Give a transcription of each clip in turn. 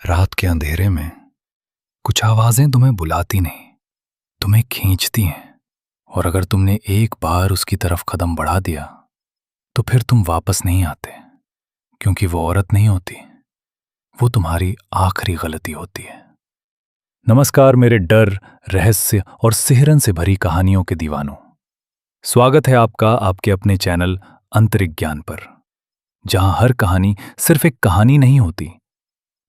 रात के अंधेरे में कुछ आवाजें तुम्हें बुलाती नहीं, तुम्हें खींचती हैं। और अगर तुमने एक बार उसकी तरफ कदम बढ़ा दिया तो फिर तुम वापस नहीं आते, क्योंकि वो औरत नहीं होती, वो तुम्हारी आखिरी गलती होती है। नमस्कार मेरे डर, रहस्य और सिहरन से भरी कहानियों के दीवानों। स्वागत है आपका आपके अपने चैनल अंतरिक्ष ज्ञान पर, जहां हर कहानी सिर्फ एक कहानी नहीं होती,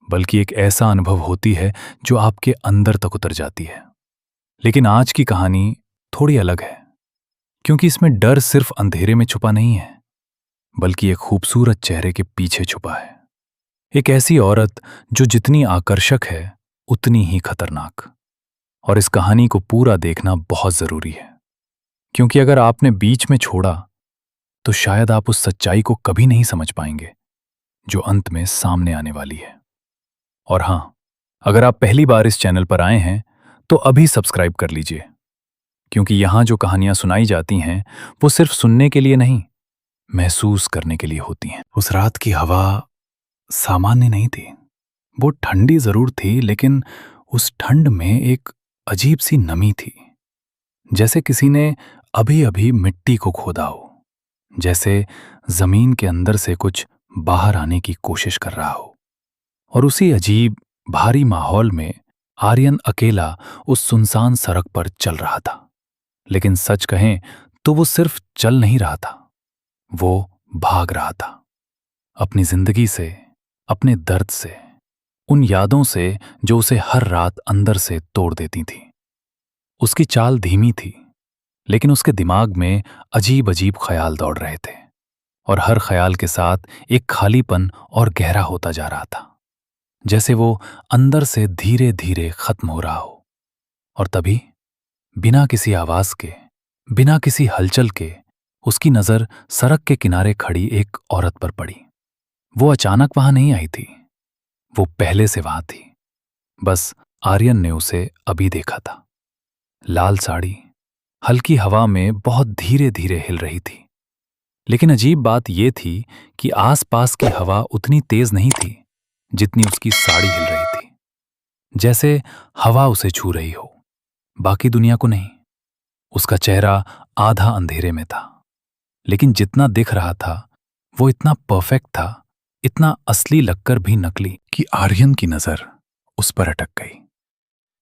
बल्कि एक ऐसा अनुभव होती है जो आपके अंदर तक उतर जाती है। लेकिन आज की कहानी थोड़ी अलग है, क्योंकि इसमें डर सिर्फ अंधेरे में छुपा नहीं है, बल्कि एक खूबसूरत चेहरे के पीछे छुपा है। एक ऐसी औरत जो जितनी आकर्षक है उतनी ही खतरनाक। और इस कहानी को पूरा देखना बहुत जरूरी है, क्योंकि अगर आपने बीच में छोड़ा तो शायद आप उस सच्चाई को कभी नहीं समझ पाएंगे जो अंत में सामने आने वाली है। और हां, अगर आप पहली बार इस चैनल पर आए हैं तो अभी सब्सक्राइब कर लीजिए, क्योंकि यहां जो कहानियां सुनाई जाती हैं वो सिर्फ सुनने के लिए नहीं, महसूस करने के लिए होती हैं। उस रात की हवा सामान्य नहीं थी। वो ठंडी जरूर थी, लेकिन उस ठंड में एक अजीब सी नमी थी, जैसे किसी ने अभी अभी मिट्टी को खोदा हो, जैसे जमीन के अंदर से कुछ बाहर आने की कोशिश कर रहा हो। और उसी अजीब भारी माहौल में आर्यन अकेला उस सुनसान सड़क पर चल रहा था। लेकिन सच कहें तो वो सिर्फ चल नहीं रहा था, वो भाग रहा था। अपनी जिंदगी से, अपने दर्द से, उन यादों से जो उसे हर रात अंदर से तोड़ देती थी। उसकी चाल धीमी थी, लेकिन उसके दिमाग में अजीब अजीब ख्याल दौड़ रहे थे, और हर ख्याल के साथ एक खालीपन और गहरा होता जा रहा था, जैसे वो अंदर से धीरे धीरे खत्म हो रहा हो। और तभी बिना किसी आवाज के, बिना किसी हलचल के, उसकी नजर सड़क के किनारे खड़ी एक औरत पर पड़ी। वो अचानक वहां नहीं आई थी, वो पहले से वहां थी, बस आर्यन ने उसे अभी देखा था। लाल साड़ी हल्की हवा में बहुत धीरे धीरे हिल रही थी। लेकिन अजीब बात यह थी कि आसपास की हवा उतनी तेज नहीं थी जितनी उसकी साड़ी हिल रही थी, जैसे हवा उसे छू रही हो, बाकी दुनिया को नहीं। उसका चेहरा आधा अंधेरे में था, लेकिन जितना दिख रहा था वो इतना परफेक्ट था, इतना असली लगकर भी नकली, कि आर्यन की नजर उस पर अटक गई।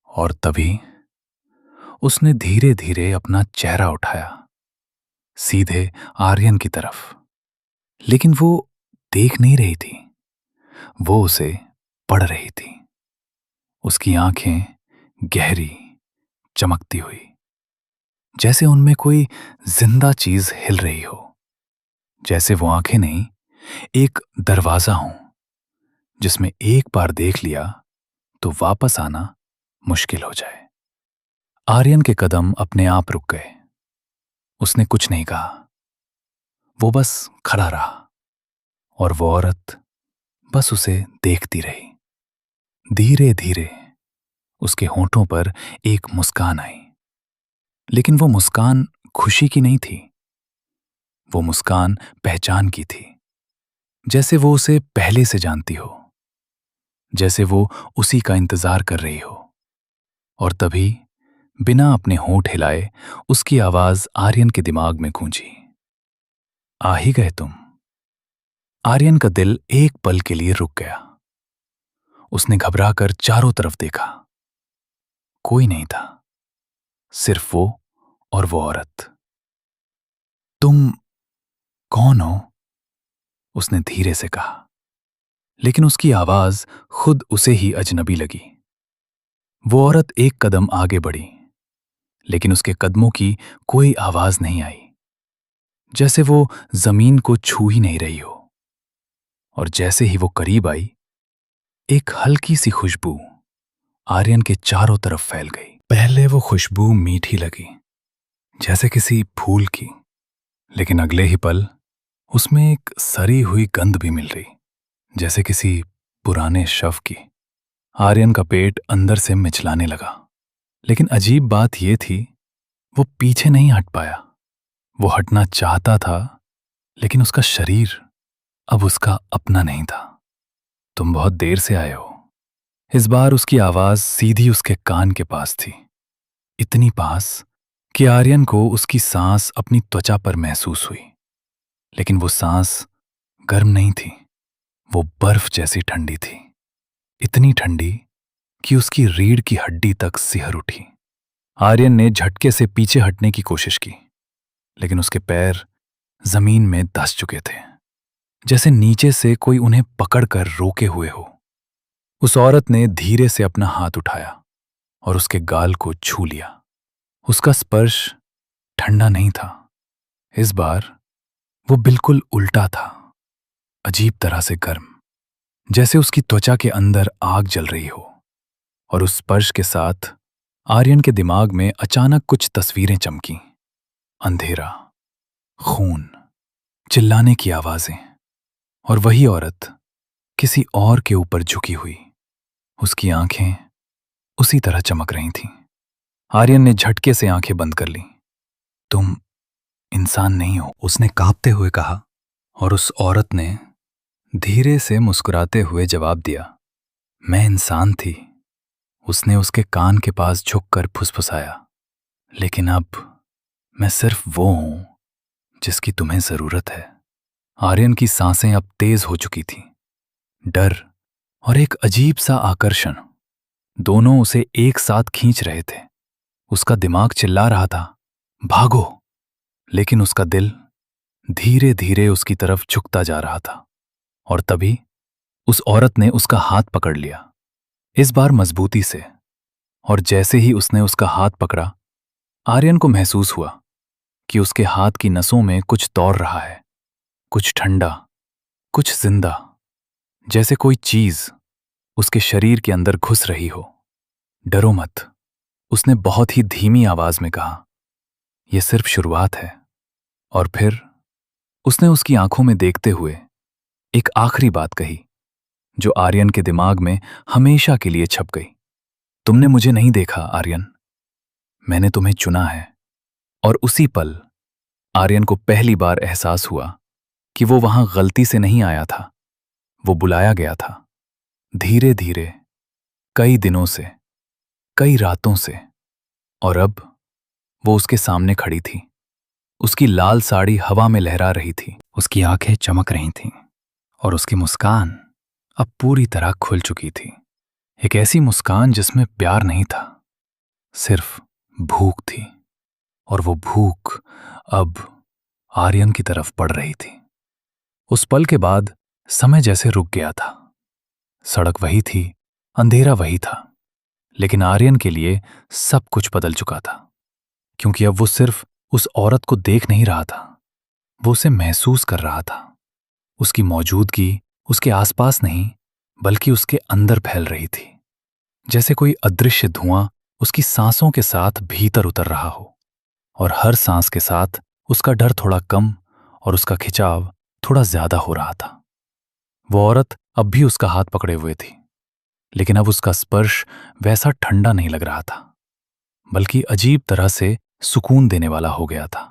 और तभी उसने धीरे धीरे अपना चेहरा उठाया, सीधे आर्यन की तरफ। लेकिन वो देख नहीं रही थी, वो उसे पढ़ रही थी। उसकी आंखें गहरी, चमकती हुई, जैसे उनमें कोई जिंदा चीज हिल रही हो। जैसे वो आंखें नहीं, एक दरवाजा हो, जिसमें एक बार देख लिया तो वापस आना मुश्किल हो जाए। आर्यन के कदम अपने आप रुक गए। उसने कुछ नहीं कहा, वो बस खड़ा रहा, और वो औरत बस उसे देखती रही। धीरे धीरे उसके होंठों पर एक मुस्कान आई, लेकिन वो मुस्कान खुशी की नहीं थी, वो मुस्कान पहचान की थी। जैसे वो उसे पहले से जानती हो, जैसे वो उसी का इंतजार कर रही हो। और तभी बिना अपने होंठ हिलाए उसकी आवाज आर्यन के दिमाग में गूंजी, आ ही गए तुम। आर्यन का दिल एक पल के लिए रुक गया। उसने घबराकर चारों तरफ देखा, कोई नहीं था, सिर्फ वो और वो औरत। तुम कौन हो? उसने धीरे से कहा, लेकिन उसकी आवाज खुद उसे ही अजनबी लगी। वो औरत एक कदम आगे बढ़ी, लेकिन उसके कदमों की कोई आवाज नहीं आई, जैसे वो जमीन को छू ही नहीं रही हो। और जैसे ही वो करीब आई, एक हल्की सी खुशबू आर्यन के चारों तरफ फैल गई। पहले वो खुशबू मीठी लगी, जैसे किसी फूल की, लेकिन अगले ही पल उसमें एक सड़ी हुई गंध भी मिल रही, जैसे किसी पुराने शव की। आर्यन का पेट अंदर से मिचलाने लगा, लेकिन अजीब बात यह थी, वो पीछे नहीं हट पाया। वो हटना चाहता था, लेकिन उसका शरीर अब उसका अपना नहीं था। तुम बहुत देर से आए हो। इस बार उसकी आवाज सीधी उसके कान के पास थी, इतनी पास कि आर्यन को उसकी सांस अपनी त्वचा पर महसूस हुई। लेकिन वो सांस गर्म नहीं थी, वो बर्फ जैसी ठंडी थी, इतनी ठंडी कि उसकी रीढ़ की हड्डी तक सिहर उठी। आर्यन ने झटके से पीछे हटने की कोशिश की, लेकिन उसके पैर जमीन में धंस चुके थे, जैसे नीचे से कोई उन्हें पकड़कर रोके हुए हो। उस औरत ने धीरे से अपना हाथ उठाया और उसके गाल को छू लिया। उसका स्पर्श ठंडा नहीं था, इस बार वो बिल्कुल उल्टा था, अजीब तरह से गर्म, जैसे उसकी त्वचा के अंदर आग जल रही हो। और उस स्पर्श के साथ आर्यन के दिमाग में अचानक कुछ तस्वीरें चमकीं। अंधेरा, खून, चिल्लाने की आवाजें, और वही औरत किसी और के ऊपर झुकी हुई। उसकी आंखें उसी तरह चमक रही थीं। आर्यन ने झटके से आंखें बंद कर लीं। तुम इंसान नहीं हो, उसने कांपते हुए कहा, और उस औरत ने धीरे से मुस्कुराते हुए जवाब दिया, मैं इंसान थी। उसने उसके कान के पास झुककर फुसफुसाया, लेकिन अब मैं सिर्फ वो हूं जिसकी तुम्हें जरूरत है। आर्यन की सांसें अब तेज हो चुकी थीं। डर और एक अजीब सा आकर्षण दोनों उसे एक साथ खींच रहे थे। उसका दिमाग चिल्ला रहा था, भागो, लेकिन उसका दिल धीरे धीरे उसकी तरफ झुकता जा रहा था। और तभी उस औरत ने उसका हाथ पकड़ लिया, इस बार मजबूती से। और जैसे ही उसने उसका हाथ पकड़ा, आर्यन को महसूस हुआ कि उसके हाथ की नसों में कुछ दौड़ रहा है, कुछ ठंडा, कुछ जिंदा, जैसे कोई चीज उसके शरीर के अंदर घुस रही हो। डरो मत, उसने बहुत ही धीमी आवाज में कहा, यह सिर्फ शुरुआत है। और फिर उसने उसकी आंखों में देखते हुए एक आखिरी बात कही, जो आर्यन के दिमाग में हमेशा के लिए छप गई। तुमने मुझे नहीं देखा आर्यन, मैंने तुम्हें चुना है। और उसी पल आर्यन को पहली बार एहसास हुआ कि वो वहां गलती से नहीं आया था, वो बुलाया गया था। धीरे धीरे, कई दिनों से, कई रातों से। और अब वो उसके सामने खड़ी थी। उसकी लाल साड़ी हवा में लहरा रही थी, उसकी आंखें चमक रही थीं, और उसकी मुस्कान अब पूरी तरह खुल चुकी थी। एक ऐसी मुस्कान जिसमें प्यार नहीं था, सिर्फ भूख थी। और वो भूख अब आर्यन की तरफ बढ़ रही थी। उस पल के बाद समय जैसे रुक गया था। सड़क वही थी, अंधेरा वही था, लेकिन आर्यन के लिए सब कुछ बदल चुका था। क्योंकि अब वो सिर्फ उस औरत को देख नहीं रहा था, वो उसे महसूस कर रहा था। उसकी मौजूदगी उसके आसपास नहीं, बल्कि उसके अंदर फैल रही थी, जैसे कोई अदृश्य धुआं उसकी सांसों के साथ भीतर उतर रहा हो। और हर सांस के साथ उसका डर थोड़ा कम और उसका खिंचाव थोड़ा ज्यादा हो रहा था। वो औरत अब भी उसका हाथ पकड़े हुए थी, लेकिन अब उसका स्पर्श वैसा ठंडा नहीं लग रहा था, बल्कि अजीब तरह से सुकून देने वाला हो गया था,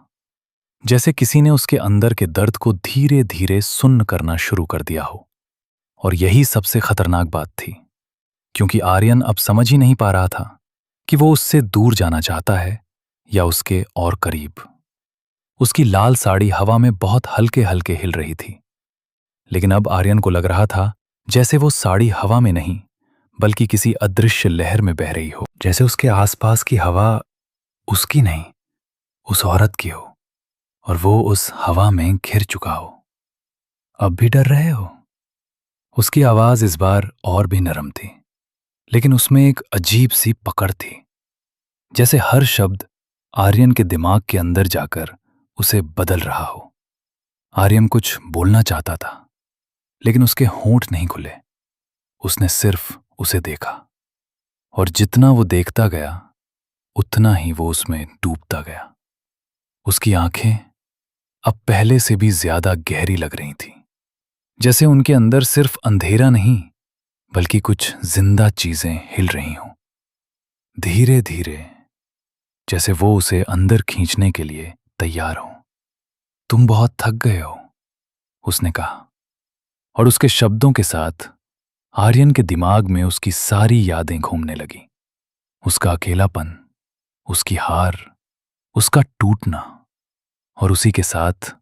जैसे किसी ने उसके अंदर के दर्द को धीरे धीरे सुन्न करना शुरू कर दिया हो। और यही सबसे खतरनाक बात थी, क्योंकि आर्यन अब समझ ही नहीं पा रहा था कि वो उससे दूर जाना चाहता है या उसके और करीब। उसकी लाल साड़ी हवा में बहुत हल्के हल्के हिल रही थी, लेकिन अब आर्यन को लग रहा था जैसे वो साड़ी हवा में नहीं, बल्कि किसी अदृश्य लहर में बह रही हो। जैसे उसके आसपास की हवा उसकी नहीं, उस औरत की हो, और वो उस हवा में घिर चुका हो। अब भी डर रहे हो? उसकी आवाज इस बार और भी नरम थी, लेकिन उसमें एक अजीब सी पकड़ थी, जैसे हर शब्द आर्यन के दिमाग के अंदर जाकर उसे बदल रहा हो। आर्यन कुछ बोलना चाहता था, लेकिन उसके होंठ नहीं खुले। उसने सिर्फ उसे देखा, और जितना वो देखता गया, उतना ही वो उसमें डूबता गया। उसकी आंखें अब पहले से भी ज्यादा गहरी लग रही थीं, जैसे उनके अंदर सिर्फ अंधेरा नहीं, बल्कि कुछ जिंदा चीजें हिल रही हों, धीरे धीरे, जैसे वो उसे अंदर खींचने के लिए तैयार हों। तुम बहुत थक गए हो, उसने कहा। और उसके शब्दों के साथ आर्यन के दिमाग में उसकी सारी यादें घूमने लगी। उसका अकेलापन, उसकी हार, उसका टूटना, और उसी के साथ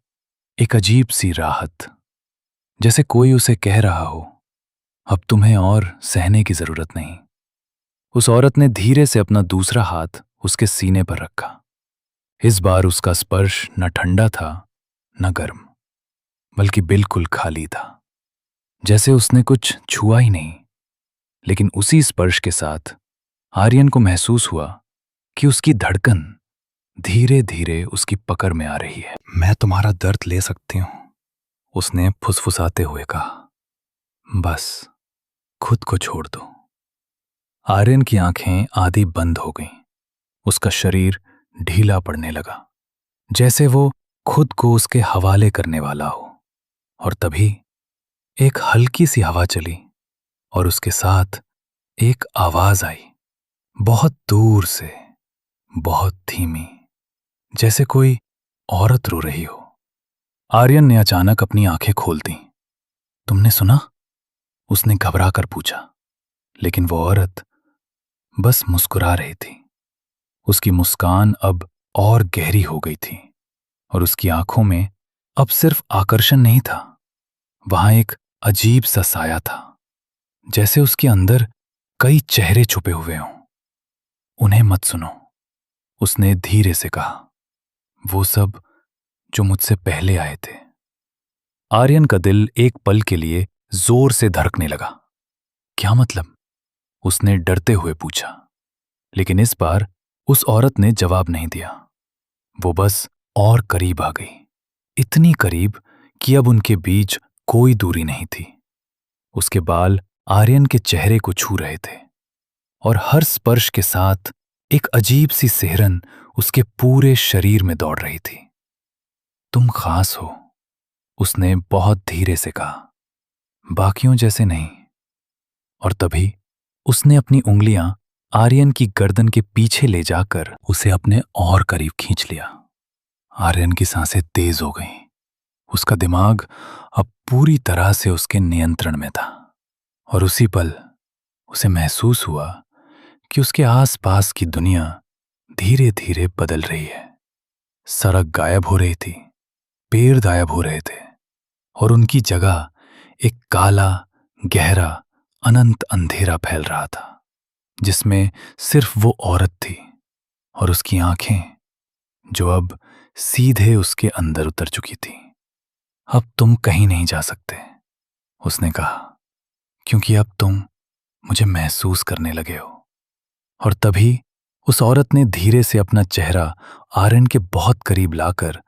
एक अजीब सी राहत, जैसे कोई उसे कह रहा हो, अब तुम्हें और सहने की जरूरत नहीं। उस औरत ने धीरे से अपना दूसरा हाथ उसके सीने पर रखा। इस बार उसका स्पर्श न ठंडा था न गर्म, बल्कि बिल्कुल खाली था, जैसे उसने कुछ छुआ ही नहीं। लेकिन उसी स्पर्श के साथ आर्यन को महसूस हुआ कि उसकी धड़कन धीरे धीरे उसकी पकड़ में आ रही है। मैं तुम्हारा दर्द ले सकती हूं, उसने फुसफुसाते हुए कहा। बस खुद को छोड़ दो। आर्यन की आंखें आधी बंद हो गईं। उसका शरीर ढीला पड़ने लगा, जैसे वो खुद को उसके हवाले करने वाला हो। और तभी एक हल्की सी हवा चली और उसके साथ एक आवाज आई, बहुत दूर से, बहुत धीमी, जैसे कोई औरत रो रही हो। आर्यन ने अचानक अपनी आंखें खोल दी। तुमने सुना? उसने घबरा कर पूछा। लेकिन वो औरत बस मुस्कुरा रही थी। उसकी मुस्कान अब और गहरी हो गई थी और उसकी आंखों में अब सिर्फ आकर्षण नहीं था, वहां एक अजीब सा साया था, जैसे उसके अंदर कई चेहरे छुपे हुए हों। उन्हें मत सुनो, उसने धीरे से कहा। वो सब जो मुझसे पहले आए थे। आर्यन का दिल एक पल के लिए जोर से धड़कने लगा। क्या मतलब? उसने डरते हुए पूछा। लेकिन इस बार उस औरत ने जवाब नहीं दिया। वो बस और करीब आ गई, इतनी करीब कि अब उनके बीच कोई दूरी नहीं थी। उसके बाल आर्यन के चेहरे को छू रहे थे और हर स्पर्श के साथ एक अजीब सी सिहरन उसके पूरे शरीर में दौड़ रही थी। तुम खास हो, उसने बहुत धीरे से कहा, बाकियों जैसे नहीं। और तभी उसने उंगली उंगलियां आर्यन की गर्दन के पीछे ले जाकर उसे अपने और करीब खींच लिया। आर्यन की सांसें तेज हो गईं। उसका दिमाग अब पूरी तरह से उसके नियंत्रण में था और उसी पल उसे महसूस हुआ कि उसके आसपास की दुनिया धीरे धीरे बदल रही है। सड़क गायब हो रही थी, पेड़ गायब हो रहे थे और उनकी जगह एक काला, गहरा, अनंत अंधेरा फैल रहा था, जिसमें सिर्फ वो औरत थी और उसकी आंखें, जो अब सीधे उसके अंदर उतर चुकी थी। अब तुम कहीं नहीं जा सकते, उसने कहा, क्योंकि अब तुम मुझे महसूस करने लगे हो। और तभी उस औरत ने धीरे से अपना चेहरा आर्यन के बहुत करीब लाकर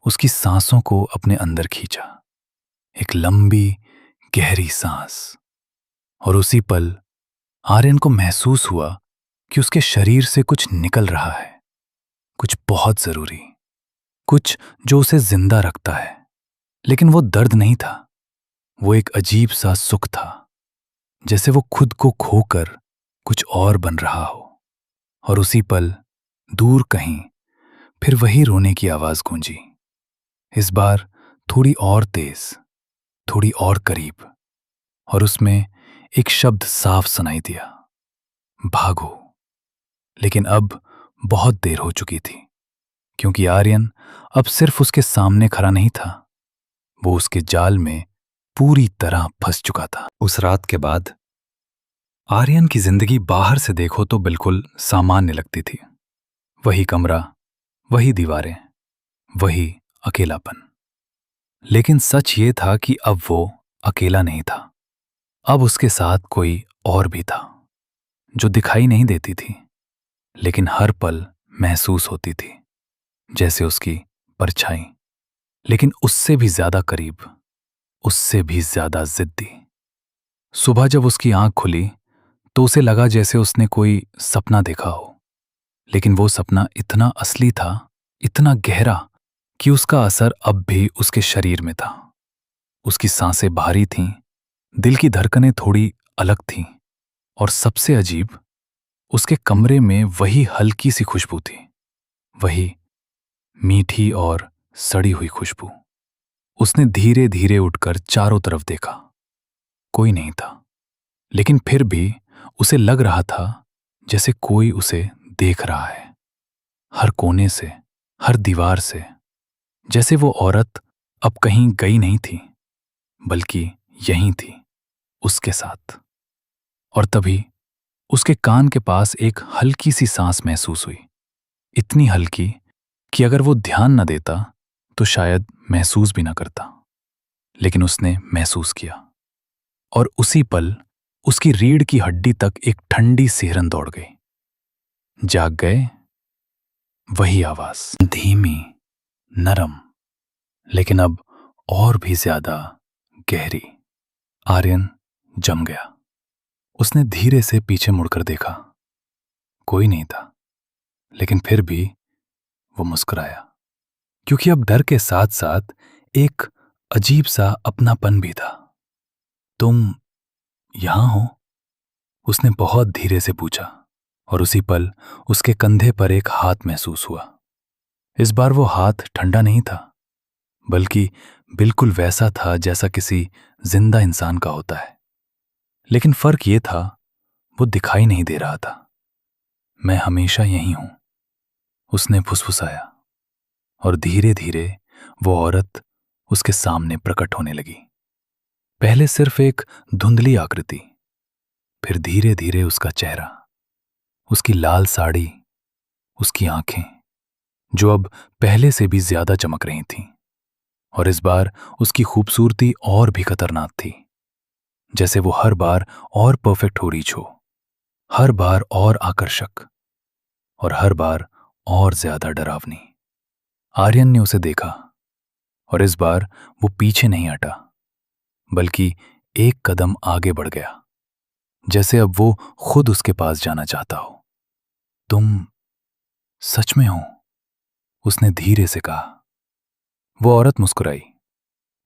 उसकी सांसों को अपने अंदर खींचा। एक लंबी, गहरी सांस। और उसी पल आर्यन को महसूस हुआ कि उसके शरीर से कुछ निकल रहा है, कुछ बहुत जरूरी, कुछ जो उसे जिंदा रखता है। लेकिन वो दर्द नहीं था, वो एक अजीब सा सुख था, जैसे वो खुद को खोकर कुछ और बन रहा हो। और उसी पल दूर कहीं फिर वही रोने की आवाज गूंजी, इस बार थोड़ी और तेज, थोड़ी और करीब। और उसमें एक शब्द साफ सुनाई दिया, भागो। लेकिन अब बहुत देर हो चुकी थी, क्योंकि आर्यन अब सिर्फ उसके सामने खड़ा नहीं था, वो उसके जाल में पूरी तरह फंस चुका था। उस रात के बाद आर्यन की जिंदगी बाहर से देखो तो बिल्कुल सामान्य लगती थी। वही कमरा, वही दीवारें, वही अकेलापन। लेकिन सच ये था कि अब वो अकेला नहीं था। अब उसके साथ कोई और भी था, जो दिखाई नहीं देती थी, लेकिन हर पल महसूस होती थी, जैसे उसकी परछाई, लेकिन उससे भी ज्यादा करीब, उससे भी ज्यादा जिद्दी। सुबह जब उसकी आंख खुली तो उसे लगा जैसे उसने कोई सपना देखा हो, लेकिन वो सपना इतना असली था, इतना गहरा, कि उसका असर अब भी उसके शरीर में था। उसकी सांसें भारी थीं, दिल की धड़कनें थोड़ी अलग थीं, और सबसे अजीब, उसके कमरे में वही हल्की सी खुशबू थी, वही मीठी और सड़ी हुई खुशबू। उसने धीरे धीरे उठकर चारों तरफ देखा। कोई नहीं था, लेकिन फिर भी उसे लग रहा था जैसे कोई उसे देख रहा है, हर कोने से, हर दीवार से। जैसे वो औरत अब कहीं गई नहीं थी, बल्कि यहीं थी, उसके साथ। और तभी उसके कान के पास एक हल्की सी सांस महसूस हुई, इतनी हल्की कि अगर वो ध्यान न देता तो शायद महसूस भी न करता। लेकिन उसने महसूस किया, और उसी पल उसकी रीढ़ की हड्डी तक एक ठंडी सिहरन दौड़ गई। जाग गए? वही आवाज, धीमी, नरम, लेकिन अब और भी ज्यादा गहरी। आर्यन जम गया। उसने धीरे से पीछे मुड़कर देखा। कोई नहीं था, लेकिन फिर भी वो मुस्कुराया, क्योंकि अब डर के साथ साथ एक अजीब सा अपनापन भी था। तुम यहां हो? उसने बहुत धीरे से पूछा, और उसी पल उसके कंधे पर एक हाथ महसूस हुआ। इस बार वो हाथ ठंडा नहीं था, बल्कि बिल्कुल वैसा था जैसा किसी जिंदा इंसान का होता है। लेकिन फर्क ये था, वो दिखाई नहीं दे रहा था। मैं हमेशा यहीं हूं, उसने फुसफुसाया, और धीरे धीरे वो औरत उसके सामने प्रकट होने लगी। पहले सिर्फ एक धुंधली आकृति, फिर धीरे धीरे उसका चेहरा, उसकी लाल साड़ी, उसकी आंखें, जो अब पहले से भी ज्यादा चमक रही थीं। और इस बार उसकी खूबसूरती और भी खतरनाक थी, जैसे वो हर बार और परफेक्ट हो रही हो, हर बार और आकर्षक, और हर बार और ज्यादा डरावनी। आर्यन ने उसे देखा, और इस बार वो पीछे नहीं हटा, बल्कि एक कदम आगे बढ़ गया, जैसे अब वो खुद उसके पास जाना चाहता हो। तुम सच में हो? उसने धीरे से कहा। वो औरत मुस्कुराई,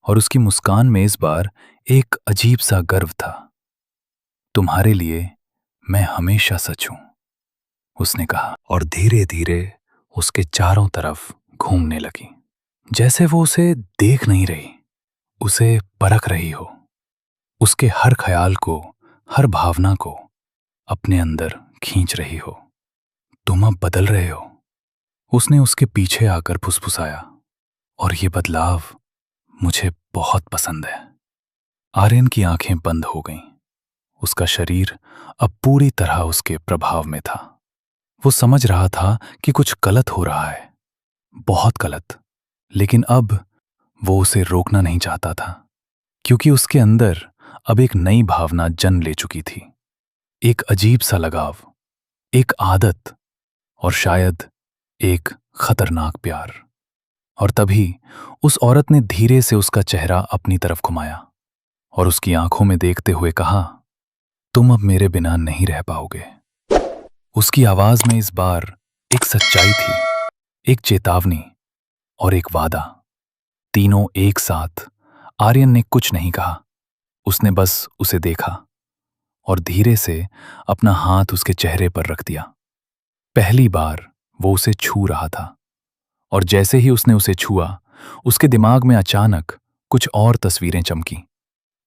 और उसकी मुस्कान में इस बार एक अजीब सा गर्व था। तुम्हारे लिए मैं हमेशा सच हूं, उसने कहा, और धीरे धीरे उसके चारों तरफ घूमने लगी, जैसे वो उसे देख नहीं रही, उसे परख रही हो, उसके हर ख्याल को, हर भावना को अपने अंदर खींच रही हो। तुम अब बदल रहे हो, उसने उसके पीछे आकर फुसफुसाया, और ये बदलाव मुझे बहुत पसंद है। आर्यन की आंखें बंद हो गईं। उसका शरीर अब पूरी तरह उसके प्रभाव में था। वो समझ रहा था कि कुछ गलत हो रहा है, बहुत गलत। लेकिन अब वो उसे रोकना नहीं चाहता था, क्योंकि उसके अंदर अब एक नई भावना जन्म ले चुकी थी। एक अजीब सा लगाव, एक आदत, और शायद एक खतरनाक प्यार। और तभी उस औरत ने धीरे से उसका चेहरा अपनी तरफ घुमाया, और उसकी आंखों में देखते हुए कहा, तुम अब मेरे बिना नहीं रह पाओगे। उसकी आवाज में इस बार एक सच्चाई थी, एक चेतावनी, और एक वादा, तीनों एक साथ। आर्यन ने कुछ नहीं कहा, उसने बस उसे देखा, और धीरे से अपना हाथ उसके चेहरे पर रख दिया। पहली बार वो उसे छू रहा था, और जैसे ही उसने उसे छुआ, उसके दिमाग में अचानक कुछ और तस्वीरें चमकी।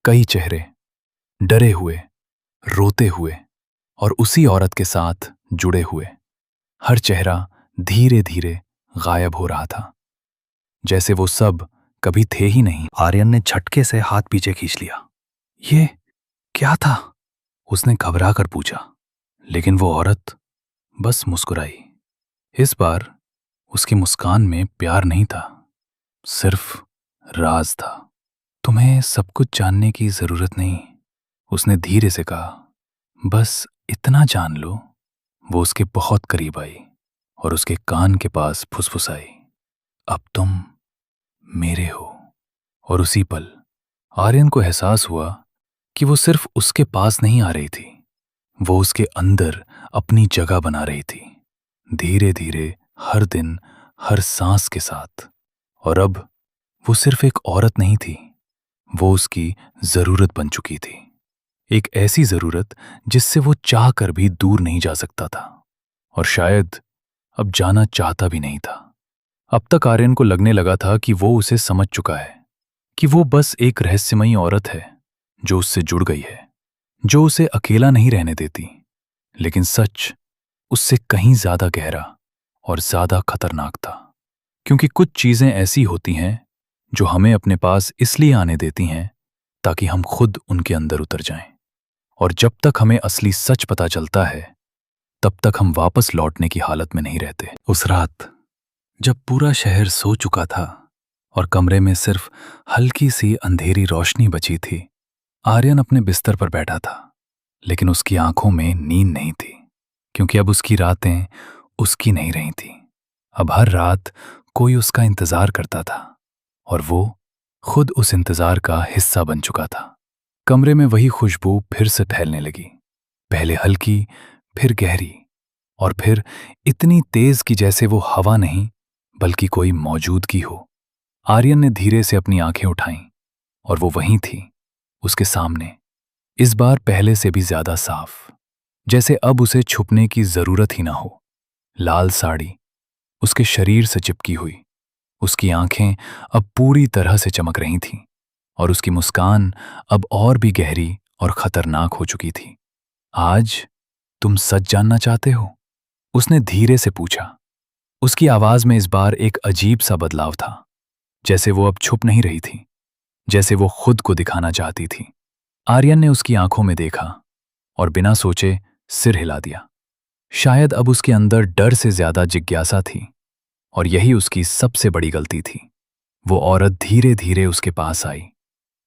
कई चेहरे, डरे हुए, रोते हुए, और उसी औरत के साथ जुड़े हुए। हर चेहरा धीरे धीरे गायब हो रहा था, जैसे वो सब कभी थे ही नहीं। आर्यन ने झटके से हाथ पीछे खींच लिया। ये क्या था? उसने घबरा कर पूछा, लेकिन वो औरत बस मुस्कुराई। इस बार उसकी मुस्कान में प्यार नहीं था, सिर्फ राज था। तुम्हें सब कुछ जानने की जरूरत नहीं, उसने धीरे से कहा, बस इतना जान लो। वो उसके बहुत करीब आई, और उसके कान के पास फुसफुसाई, अब तुम मेरे हो। और उसी पल आर्यन को एहसास हुआ कि वो सिर्फ उसके पास नहीं आ रही थी, वो उसके अंदर अपनी जगह बना रही थी, धीरे धीरे, हर दिन, हर सांस के साथ। और अब वो सिर्फ एक औरत नहीं थी, वो उसकी जरूरत बन चुकी थी। एक ऐसी जरूरत जिससे वो चाह कर भी दूर नहीं जा सकता था, और शायद अब जाना चाहता भी नहीं था। अब तक आर्यन को लगने लगा था कि वो उसे समझ चुका है, कि वो बस एक रहस्यमयी औरत है जो उससे जुड़ गई है, जो उसे अकेला नहीं रहने देती। लेकिन सच उससे कहीं ज्यादा गहरा और ज्यादा खतरनाक था, क्योंकि कुछ चीजें ऐसी होती हैं जो हमें अपने पास इसलिए आने देती हैं ताकि हम खुद उनके अंदर उतर जाएं। और जब तक हमें असली सच पता चलता है, तब तक हम वापस लौटने की हालत में नहीं रहते। उस रात जब पूरा शहर सो चुका था और कमरे में सिर्फ हल्की सी अंधेरी रोशनी बची थी, आर्यन अपने बिस्तर पर बैठा था। लेकिन उसकी आंखों में नींद नहीं थी, क्योंकि अब उसकी रातें उसकी नहीं रही थी। अब हर रात कोई उसका इंतजार करता था और वो खुद उस इंतजार का हिस्सा बन चुका था। कमरे में वही खुशबू फिर से फैलने लगी, पहले हल्की, फिर गहरी, और फिर इतनी तेज कि जैसे वो हवा नहीं बल्कि कोई मौजूदगी हो। आर्यन ने धीरे से अपनी आंखें उठाईं और वो वहीं थी, उसके सामने, इस बार पहले से भी ज्यादा साफ, जैसे अब उसे छुपने की जरूरत ही ना हो। लाल साड़ी उसके शरीर से चिपकी हुई, उसकी आंखें अब पूरी तरह से चमक रही थीं और उसकी मुस्कान अब और भी गहरी और खतरनाक हो चुकी थी। आज तुम सच जानना चाहते हो? उसने धीरे से पूछा। उसकी आवाज में इस बार एक अजीब सा बदलाव था, जैसे वो अब छुप नहीं रही थी, जैसे वो खुद को दिखाना चाहती थी। आर्यन ने उसकी आंखों में देखा और बिना सोचे सिर हिला दिया। शायद अब उसके अंदर डर से ज्यादा जिज्ञासा थी, और यही उसकी सबसे बड़ी गलती थी। वो औरत धीरे धीरे उसके पास आई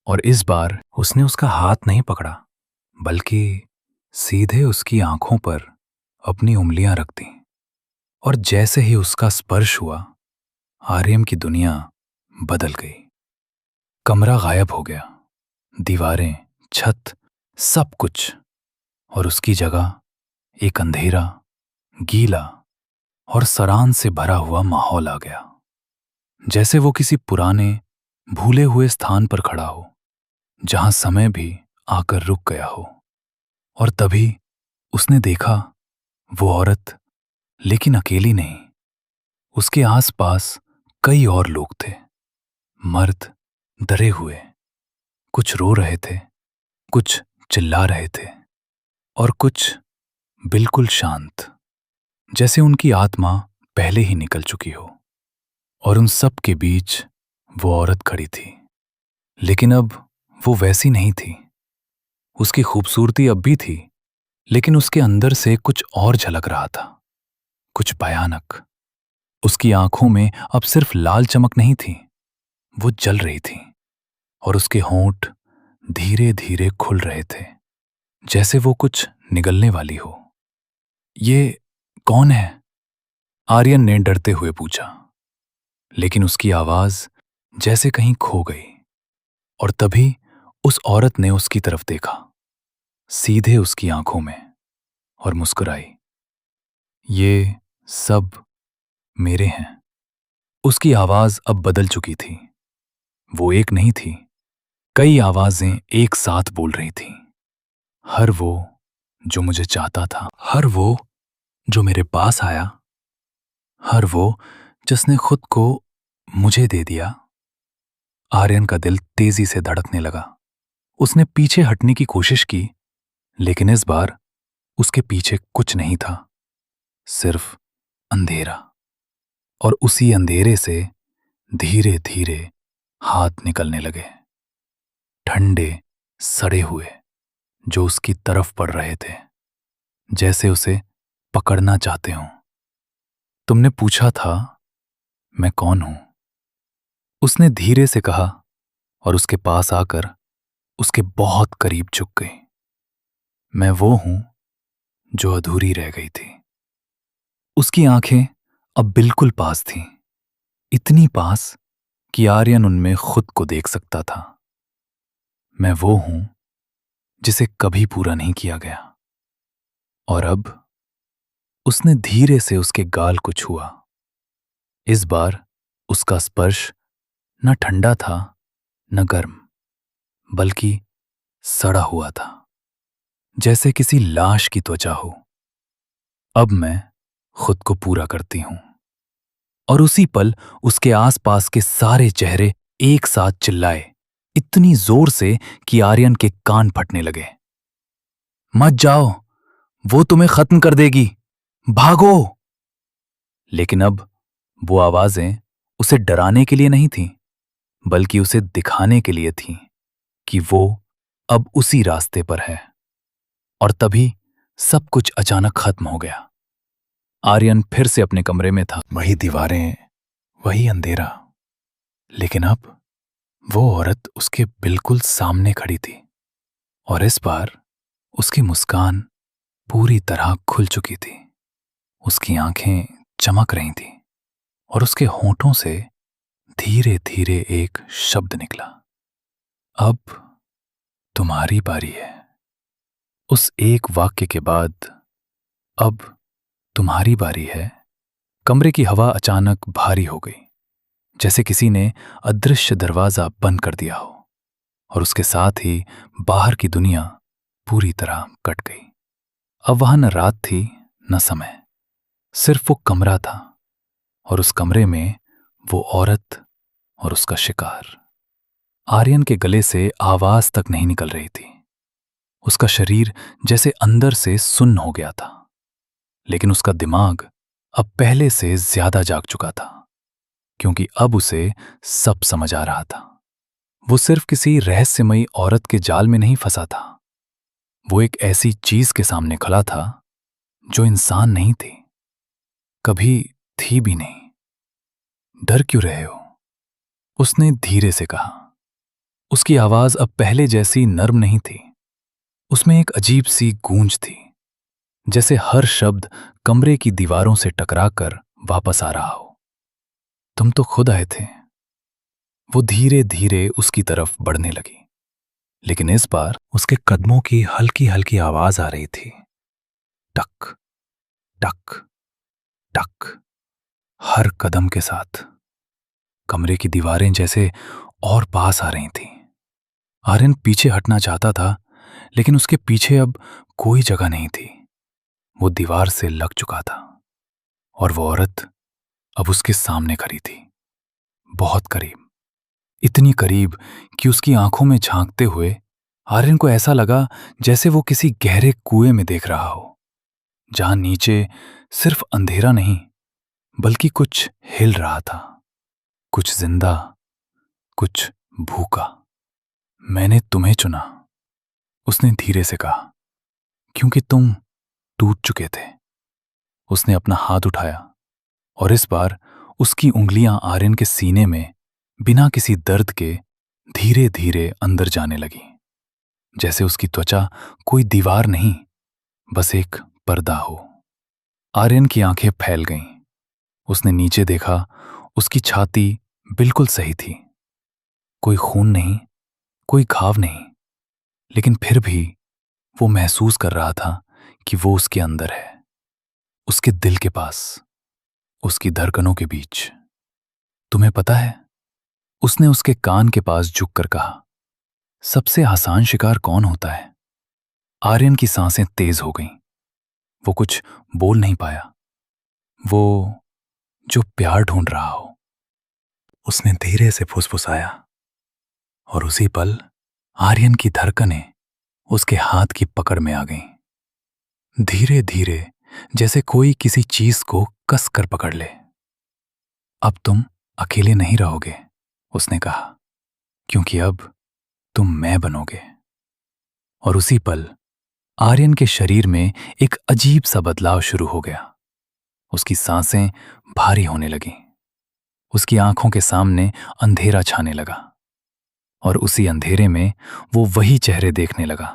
और इस बार उसने उसका हाथ नहीं पकड़ा, बल्कि सीधे उसकी आंखों पर अपनी उंगलियां रख दी। और जैसे ही उसका स्पर्श हुआ, आर्यन की दुनिया बदल गई। कमरा गायब हो गया, दीवारें, छत, सब कुछ, और उसकी जगह एक अंधेरा, गीला और सरान से भरा हुआ माहौल आ गया, जैसे वो किसी पुराने भूले हुए स्थान पर खड़ा हो, जहां समय भी आकर रुक गया हो। और तभी उसने देखा, वो औरत, लेकिन अकेली नहीं। उसके आसपास कई और लोग थे, मर्द, डरे हुए, कुछ रो रहे थे, कुछ चिल्ला रहे थे, और कुछ बिल्कुल शांत, जैसे उनकी आत्मा पहले ही निकल चुकी हो। और उन सब के बीच वो औरत खड़ी थी, लेकिन अब वो वैसी नहीं थी। उसकी खूबसूरती अब भी थी, लेकिन उसके अंदर से कुछ और झलक रहा था, कुछ भयानक। उसकी आंखों में अब सिर्फ लाल चमक नहीं थी, वो जल रही थी, और उसके होंठ धीरे धीरे खुल रहे थे, जैसे वो कुछ निगलने वाली हो। ये कौन है? आर्यन ने डरते हुए पूछा, लेकिन उसकी आवाज जैसे कहीं खो गई। और तभी उस औरत ने उसकी तरफ देखा, सीधे उसकी आंखों में, और मुस्कुराई। ये सब मेरे हैं। उसकी आवाज अब बदल चुकी थी। वो एक नहीं थी, कई आवाजें एक साथ बोल रही थीं। हर वो जो मुझे चाहता था, हर वो जो मेरे पास आया, हर वो जिसने खुद को मुझे दे दिया। आर्यन का दिल तेजी से धड़कने लगा। उसने पीछे हटने की कोशिश की, लेकिन इस बार उसके पीछे कुछ नहीं था, सिर्फ अंधेरा। और उसी अंधेरे से धीरे धीरे हाथ निकलने लगे, ठंडे, सड़े हुए, जो उसकी तरफ बढ़ रहे थे, जैसे उसे पकड़ना चाहते हों। तुमने पूछा था मैं कौन हूं? उसने धीरे से कहा, और उसके पास आकर उसके बहुत करीब झुक गई। मैं वो हूं जो अधूरी रह गई थी। उसकी आंखें अब बिल्कुल पास थीं, इतनी पास कि आर्यन उनमें खुद को देख सकता था। मैं वो हूं जिसे कभी पूरा नहीं किया गया। और अब उसने धीरे से उसके गाल को छुआ। इस बार उसका स्पर्श न ठंडा था, न गर्म, बल्कि सड़ा हुआ था, जैसे किसी लाश की त्वचा हो। अब मैं खुद को पूरा करती हूं। और उसी पल उसके आसपास के सारे चेहरे एक साथ चिल्लाए, इतनी जोर से कि आर्यन के कान फटने लगे। मत जाओ, वो तुम्हें खत्म कर देगी, भागो। लेकिन अब वो आवाजें उसे डराने के लिए नहीं थीं, बल्कि उसे दिखाने के लिए थीं कि वो अब उसी रास्ते पर है। और तभी सब कुछ अचानक खत्म हो गया। आर्यन फिर से अपने कमरे में था, वही दीवारें, वही अंधेरा, लेकिन अब वो औरत उसके बिल्कुल सामने खड़ी थी। और इस बार उसकी मुस्कान पूरी तरह खुल चुकी थी। उसकी आंखें चमक रही थीं और उसके होंठों से धीरे धीरे एक शब्द निकला, अब तुम्हारी बारी है। उस एक वाक्य के बाद, अब तुम्हारी बारी है, कमरे की हवा अचानक भारी हो गई, जैसे किसी ने अदृश्य दरवाजा बंद कर दिया हो। और उसके साथ ही बाहर की दुनिया पूरी तरह कट गई। अब वहां न रात थी न समय, सिर्फ वो कमरा था, और उस कमरे में वो औरत और उसका शिकार। आर्यन के गले से आवाज तक नहीं निकल रही थी। उसका शरीर जैसे अंदर से सुन्न हो गया था, लेकिन उसका दिमाग अब पहले से ज्यादा जाग चुका था, क्योंकि अब उसे सब समझ आ रहा था। वो सिर्फ किसी रहस्यमयी औरत के जाल में नहीं फंसा था, वो एक ऐसी चीज के सामने खड़ा था जो इंसान नहीं थी, कभी थी भी नहीं। डर क्यों रहे हो? उसने धीरे से कहा। उसकी आवाज अब पहले जैसी नर्म नहीं थी, उसमें एक अजीब सी गूंज थी, जैसे हर शब्द कमरे की दीवारों से टकराकर वापस आ रहा हो। तुम तो खुद आए थे। वो धीरे धीरे उसकी तरफ बढ़ने लगी, लेकिन इस बार उसके कदमों की हल्की हल्की आवाज आ रही थी, टक टक टक, हर कदम के साथ। कमरे की दीवारें जैसे और पास आ रही थीं। आर्यन पीछे हटना चाहता था, लेकिन उसके पीछे अब कोई जगह नहीं थी। वो दीवार से लग चुका था, और वो औरत अब उसके सामने खड़ी थी, बहुत करीब, इतनी करीब कि उसकी आंखों में झांकते हुए आर्यन को ऐसा लगा जैसे वो किसी गहरे कुएं में देख रहा हो, जहां नीचे सिर्फ अंधेरा नहीं, बल्कि कुछ हिल रहा था, कुछ जिंदा, कुछ भूखा। मैंने तुम्हें चुना, उसने धीरे से कहा, क्योंकि तुम टूट चुके थे। उसने अपना हाथ उठाया, और इस बार उसकी उंगलियां आर्यन के सीने में बिना किसी दर्द के धीरे धीरे अंदर जाने लगी, जैसे उसकी त्वचा कोई दीवार नहीं, बस एक पर्दा हो। आर्यन की आंखें फैल गईं। उसने नीचे देखा, उसकी छाती बिल्कुल सही थी, कोई खून नहीं, कोई घाव नहीं, लेकिन फिर भी वो महसूस कर रहा था कि वो उसके अंदर है, उसके दिल के पास, उसकी धड़कनों के बीच। तुम्हें पता है, उसने उसके कान के पास झुककर कहा, सबसे आसान शिकार कौन होता है? आर्यन की सांसें तेज हो गईं। वो कुछ बोल नहीं पाया। वो जो प्यार ढूंढ रहा हो। उसने धीरे से फुसफुसाया, और उसी पल आर्यन की धड़कनें उसके हाथ की पकड़ में आ गईं, धीरे धीरे, जैसे कोई किसी चीज को कस कर पकड़ ले। अब तुम अकेले नहीं रहोगे, उसने कहा, क्योंकि अब तुम मैं बनोगे। और उसी पल आर्यन के शरीर में एक अजीब सा बदलाव शुरू हो गया। उसकी सांसें भारी होने लगीं, उसकी आंखों के सामने अंधेरा छाने लगा, और उसी अंधेरे में वो वही चेहरे देखने लगा,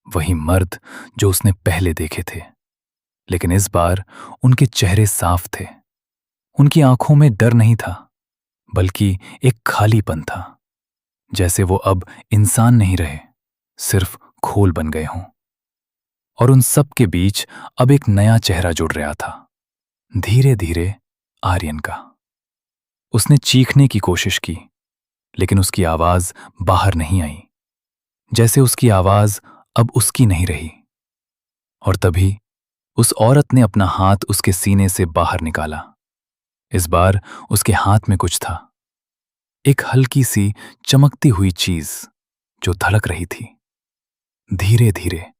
वही मर्द जो उसने पहले देखे थे। लेकिन इस बार उनके चेहरे साफ थे। उनकी आंखों में डर नहीं था, बल्कि एक खालीपन था, जैसे वो अब इंसान नहीं रहे, सिर्फ खोल बन गए हों। और उन सब के बीच अब एक नया चेहरा जुड़ रहा था, धीरे धीरे, आर्यन का। उसने चीखने की कोशिश की, लेकिन उसकी आवाज बाहर नहीं आई, जैसे उसकी आवाज अब उसकी नहीं रही। और तभी उस औरत ने अपना हाथ उसके सीने से बाहर निकाला, इस बार उसके हाथ में कुछ था, एक हल्की सी चमकती हुई चीज जो धड़क रही थी, धीरे धीरे,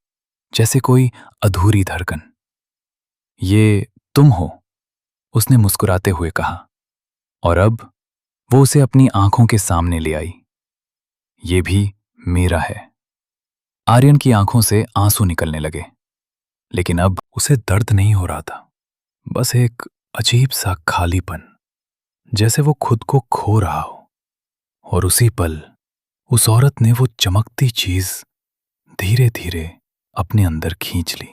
जैसे कोई अधूरी धड़कन। ये तुम हो, उसने मुस्कुराते हुए कहा, और अब वो उसे अपनी आंखों के सामने ले आई। ये भी मेरा है। आर्यन की आंखों से आंसू निकलने लगे, लेकिन अब उसे दर्द नहीं हो रहा था, बस एक अजीब सा खालीपन, जैसे वो खुद को खो रहा हो। और उसी पल उस औरत ने वो चमकती चीज धीरे धीरे अपने अंदर खींच ली,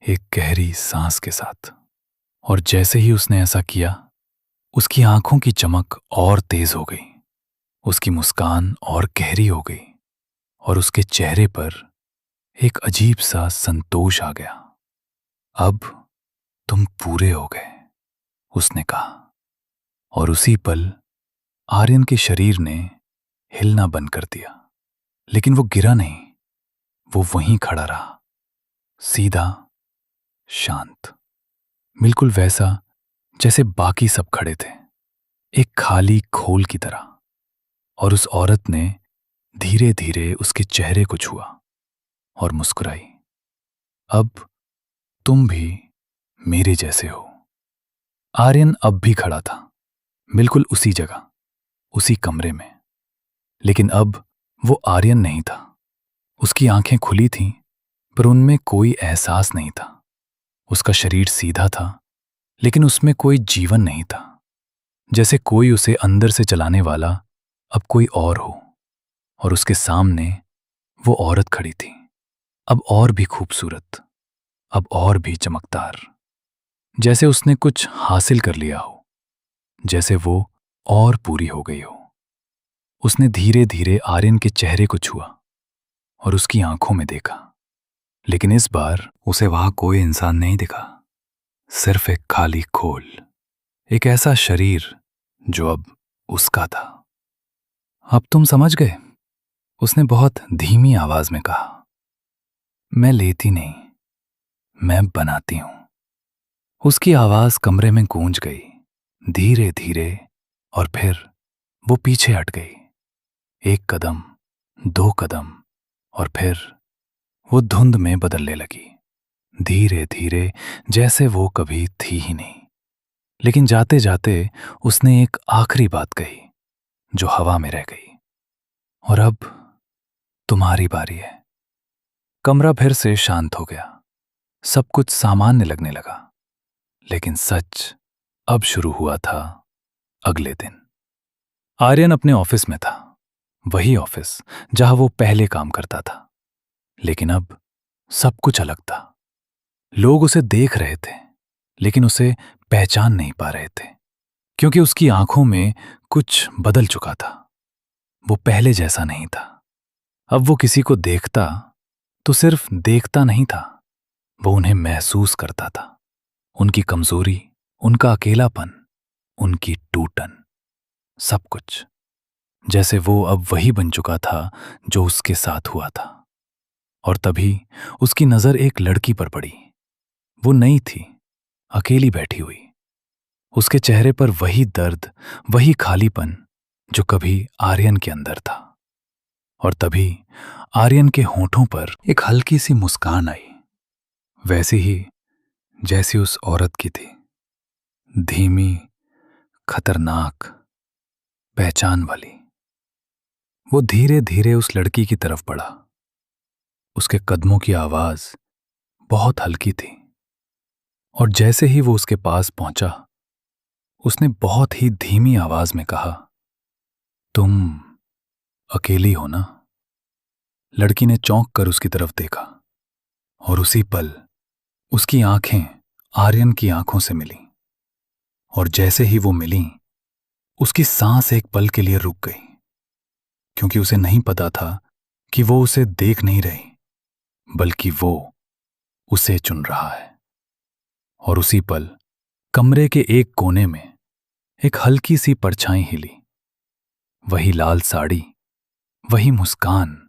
एक गहरी सांस के साथ। और जैसे ही उसने ऐसा किया, उसकी आंखों की चमक और तेज हो गई, उसकी मुस्कान और गहरी हो गई, और उसके चेहरे पर एक अजीब सा संतोष आ गया। अब तुम पूरे हो गए, उसने कहा। और उसी पल आर्यन के शरीर ने हिलना बंद कर दिया, लेकिन वो गिरा नहीं, वो वहीं खड़ा रहा, सीधा, शांत, बिल्कुल वैसा जैसे बाकी सब खड़े थे, एक खाली खोल की तरह। और उस औरत ने धीरे धीरे उसके चेहरे को छुआ और मुस्कुराई। अब तुम भी मेरे जैसे हो। आर्यन अब भी खड़ा था, बिल्कुल उसी जगह, उसी कमरे में, लेकिन अब वो आर्यन नहीं था। उसकी आंखें खुली थीं, पर उनमें कोई एहसास नहीं था। उसका शरीर सीधा था, लेकिन उसमें कोई जीवन नहीं था, जैसे कोई उसे अंदर से चलाने वाला अब कोई और हो। और उसके सामने वो औरत खड़ी थी, अब और भी खूबसूरत, अब और भी चमकदार, जैसे उसने कुछ हासिल कर लिया हो, जैसे वो और पूरी हो गई हो। उसने धीरे धीरे आर्यन के चेहरे को छुआ और उसकी आंखों में देखा, लेकिन इस बार उसे वहां कोई इंसान नहीं दिखा, सिर्फ एक खाली खोल, एक ऐसा शरीर जो अब उसका था। अब तुम समझ गए, उसने बहुत धीमी आवाज में कहा। मैं लेती नहीं, मैं बनाती हूं। उसकी आवाज कमरे में गूंज गई, धीरे धीरे, और फिर वो पीछे हट गई। एक कदम, दो कदम, और फिर वो धुंध में बदलने लगी, धीरे धीरे, जैसे वो कभी थी ही नहीं। लेकिन जाते जाते उसने एक आखिरी बात कही जो हवा में रह गई, और अब तुम्हारी बारी है। कमरा फिर से शांत हो गया, सब कुछ सामान्य लगने लगा। लेकिन सच अब शुरू हुआ था अगले दिन। आर्यन अपने ऑफिस में था, वही ऑफिस जहां वो पहले काम करता था। लेकिन अब सब कुछ अलग था। लोग उसे देख रहे थे, लेकिन उसे पहचान नहीं पा रहे थे, क्योंकि उसकी आंखों में कुछ बदल चुका था। वो पहले जैसा नहीं था। अब वो किसी को देखता तो सिर्फ देखता नहीं था, वो उन्हें महसूस करता था, उनकी कमजोरी, उनका अकेलापन, उनकी टूटन, सब कुछ। जैसे वो अब वही बन चुका था जो उसके साथ हुआ था। और तभी उसकी नजर एक लड़की पर पड़ी। वो नई थी, अकेली बैठी हुई, उसके चेहरे पर वही दर्द, वही खालीपन जो कभी आर्यन के अंदर था। और तभी आर्यन के होठों पर एक हल्की सी मुस्कान आई, वैसी ही जैसी उस औरत की थी, धीमी, खतरनाक, पहचान वाली। वो धीरे धीरे उस लड़की की तरफ बढ़ा। उसके कदमों की आवाज बहुत हल्की थी, और जैसे ही वो उसके पास पहुंचा, उसने बहुत ही धीमी आवाज में कहा, तुम अकेली हो ना? लड़की ने चौंक कर उसकी तरफ देखा, और उसी पल उसकी आंखें आर्यन की आंखों से मिलीं। और जैसे ही वो मिलीं, उसकी सांस एक पल के लिए रुक गई, क्योंकि उसे नहीं पता था कि वो उसे देख नहीं रही, बल्कि वो उसे चुन रहा है। और उसी पल कमरे के एक कोने में एक हल्की सी परछाई हिली। वही लाल साड़ी, वही मुस्कान,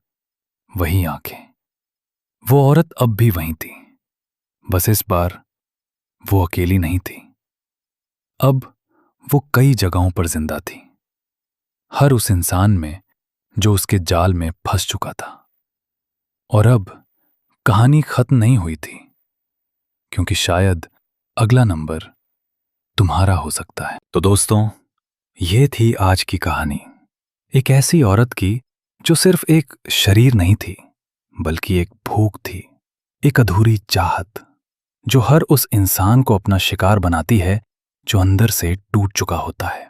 वही आंखें। वो औरत अब भी वहीं थी, बस इस बार वो अकेली नहीं थी। अब वो कई जगहों पर जिंदा थी, हर उस इंसान में जो उसके जाल में फंस चुका था। और अब कहानी खत्म नहीं हुई थी, क्योंकि शायद अगला नंबर तुम्हारा हो सकता है। तो दोस्तों, ये थी आज की कहानी, एक ऐसी औरत की जो सिर्फ एक शरीर नहीं थी, बल्कि एक भूख थी, एक अधूरी चाहत, जो हर उस इंसान को अपना शिकार बनाती है जो अंदर से टूट चुका होता है।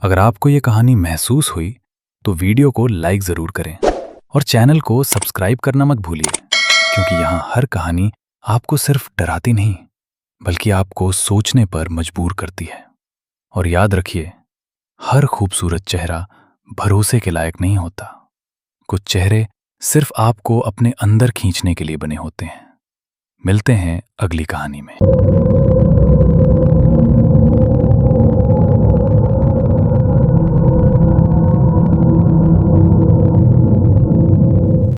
अगर आपको ये कहानी महसूस हुई तो वीडियो को लाइक जरूर करें और चैनल को सब्सक्राइब करना मत भूलिए, क्योंकि यहाँ हर कहानी आपको सिर्फ डराती नहीं, बल्कि आपको सोचने पर मजबूर करती है। और याद रखिए, हर खूबसूरत चेहरा भरोसे के लायक नहीं होता। कुछ चेहरे सिर्फ आपको अपने अंदर खींचने के लिए बने होते हैं। मिलते हैं अगली कहानी में।